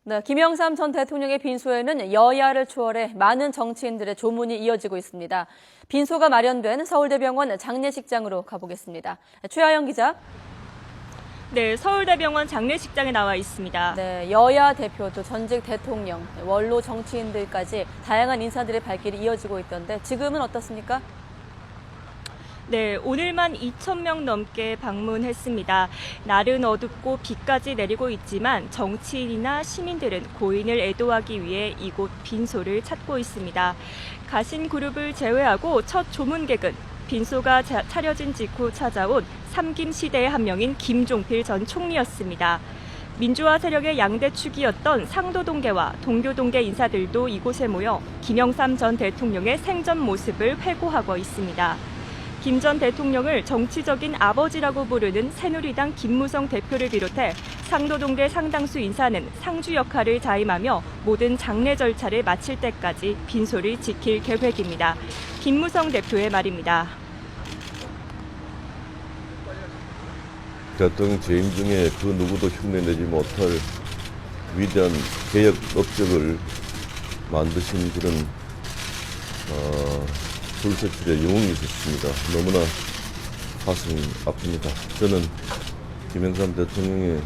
네, 김영삼 전 대통령의 빈소에는 여야를 초월해 많은 정치인들의 조문이 이어지고 있습니다. 빈소가 마련된 서울대병원 장례식장으로 가보겠습니다. 최하영 기자. 네, 서울대병원 장례식장에 나와 있습니다. 네, 여야 대표도 전직 대통령, 원로 정치인들까지 다양한 인사들의 발길이 이어지고 있던데 지금은 어떻습니까? 네, 오늘만 2,000명 넘게 방문했습니다. 날은 어둡고 비까지 내리고 있지만 정치인이나 시민들은 고인을 애도하기 위해 이곳 빈소를 찾고 있습니다. 가신 그룹을 제외하고 첫 조문객은 빈소가 차려진 직후 찾아온 삼김 시대의 한 명인 김종필 전 총리였습니다. 민주화 세력의 양대 축이었던 상도동계와 동교동계 인사들도 이곳에 모여 김영삼 전 대통령의 생전 모습을 회고하고 있습니다. 김 전 대통령을 정치적인 아버지라고 부르는 새누리당 김무성 대표를 비롯해 상도동계 상당수 인사는 상주 역할을 자임하며 모든 장례 절차를 마칠 때까지 빈소를 지킬 계획입니다. 김무성 대표의 말입니다. 대통령 재임 중에 그 누구도 흉내내지 못할 위대한 개혁 업적을 만드신 그런 불세출의 영웅이 있었습니다. 너무나 가슴이 아픕니다. 저는 김영삼 대통령의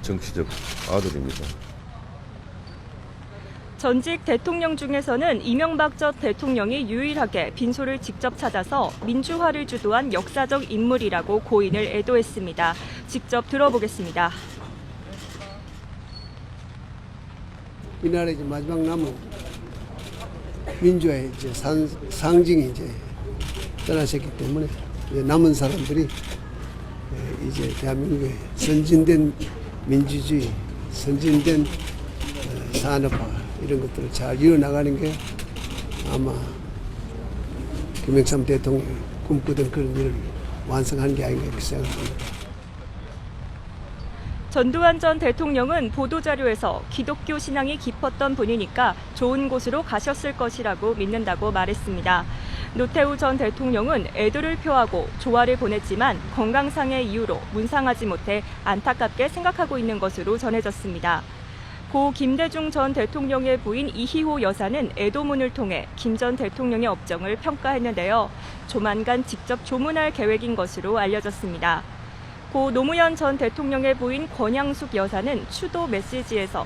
정치적 아들입니다. 전직 대통령 중에서는 이명박 전 대통령이 유일하게 빈소를 직접 찾아서 민주화를 주도한 역사적 인물이라고 고인을 애도했습니다. 직접 들어보겠습니다. 이 나라의 이제 마지막 남은 민주화의 이제 상징이 이제 떠나셨기 때문에 이제 남은 사람들이 이제 대한민국의 선진된 민주주의, 선진된 산업화 이런 것들을 잘 이어나가는 게 아마 김영삼 대통령이 꿈꾸던 그런 일을 완성한 게 아닌가 이렇게 생각합니다. 전두환 전 대통령은 보도자료에서 기독교 신앙이 깊었던 분이니까 좋은 곳으로 가셨을 것이라고 믿는다고 말했습니다. 노태우 전 대통령은 애도를 표하고 조화를 보냈지만 건강상의 이유로 문상하지 못해 안타깝게 생각하고 있는 것으로 전해졌습니다. 고 김대중 전 대통령의 부인 이희호 여사는 애도문을 통해 김 전 대통령의 업적을 평가했는데요. 조만간 직접 조문할 계획인 것으로 알려졌습니다. 고 노무현 전 대통령의 부인 권양숙 여사는 추도 메시지에서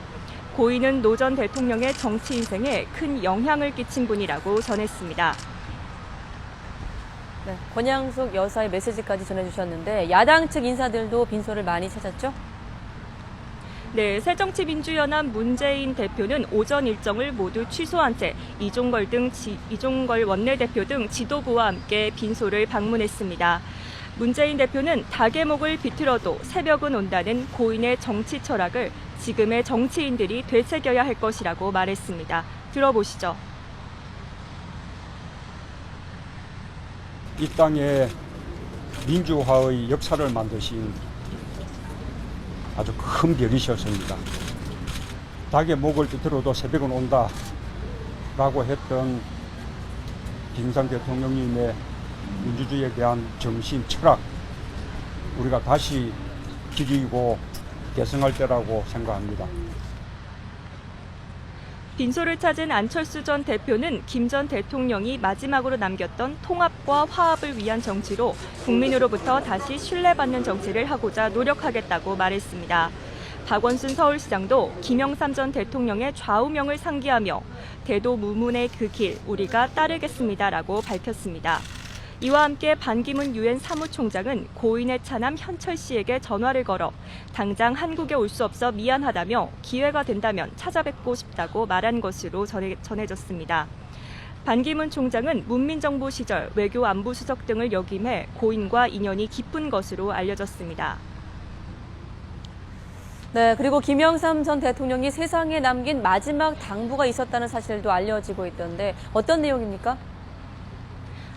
고인은 노 전 대통령의 정치 인생에 큰 영향을 끼친 분이라고 전했습니다. 네, 권양숙 여사의 메시지까지 전해주셨는데 야당 측 인사들도 빈소를 많이 찾았죠? 네, 새정치민주연합 문재인 대표는 오전 일정을 모두 취소한 채 이종걸 원내대표 등 지도부와 함께 빈소를 방문했습니다. 문재인 대표는 닭의 목을 비틀어도 새벽은 온다는 고인의 정치 철학을 지금의 정치인들이 되새겨야 할 것이라고 말했습니다. 들어보시죠. 이 땅에 민주화의 역사를 만드신 아주 큰 별이셨습니다. 닭의 목을 비틀어도 새벽은 온다라고 했던 김영삼 대통령님의 민주주의에 대한 정신, 철학 우리가 다시 기리고 계승할 때라고 생각합니다. 빈소를 찾은 안철수 전 대표는 김 전 대통령이 마지막으로 남겼던 통합과 화합을 위한 정치로 국민으로부터 다시 신뢰받는 정치를 하고자 노력하겠다고 말했습니다. 박원순 서울시장도 김영삼 전 대통령의 좌우명을 상기하며 대도무문의 그 길 우리가 따르겠습니다라고 밝혔습니다. 이와 함께 반기문 유엔 사무총장은 고인의 차남 현철 씨에게 전화를 걸어 당장 한국에 올 수 없어 미안하다며 기회가 된다면 찾아뵙고 싶다고 말한 것으로 전해졌습니다. 반기문 총장은 문민정부 시절 외교안보수석 등을 역임해 고인과 인연이 깊은 것으로 알려졌습니다. 네, 그리고 김영삼 전 대통령이 세상에 남긴 마지막 당부가 있었다는 사실도 알려지고 있던데 어떤 내용입니까?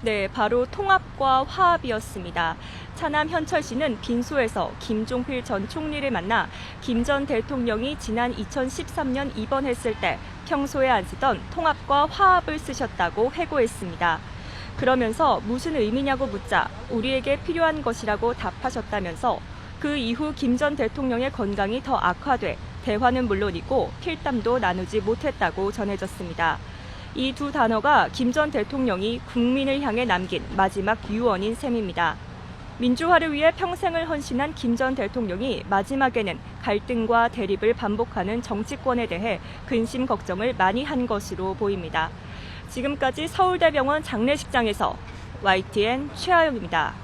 네, 바로 통합과 화합이었습니다. 차남 현철 씨는 빈소에서 김종필 전 총리를 만나 김 전 대통령이 지난 2013년 입원했을 때 평소에 안 쓰던 통합과 화합을 쓰셨다고 회고했습니다. 그러면서 무슨 의미냐고 묻자 우리에게 필요한 것이라고 답하셨다면서 그 이후 김 전 대통령의 건강이 더 악화돼 대화는 물론이고 필담도 나누지 못했다고 전해졌습니다. 이 두 단어가 김 전 대통령이 국민을 향해 남긴 마지막 유언인 셈입니다. 민주화를 위해 평생을 헌신한 김 전 대통령이 마지막에는 갈등과 대립을 반복하는 정치권에 대해 근심 걱정을 많이 한 것으로 보입니다. 지금까지 서울대병원 장례식장에서 YTN 최하영입니다.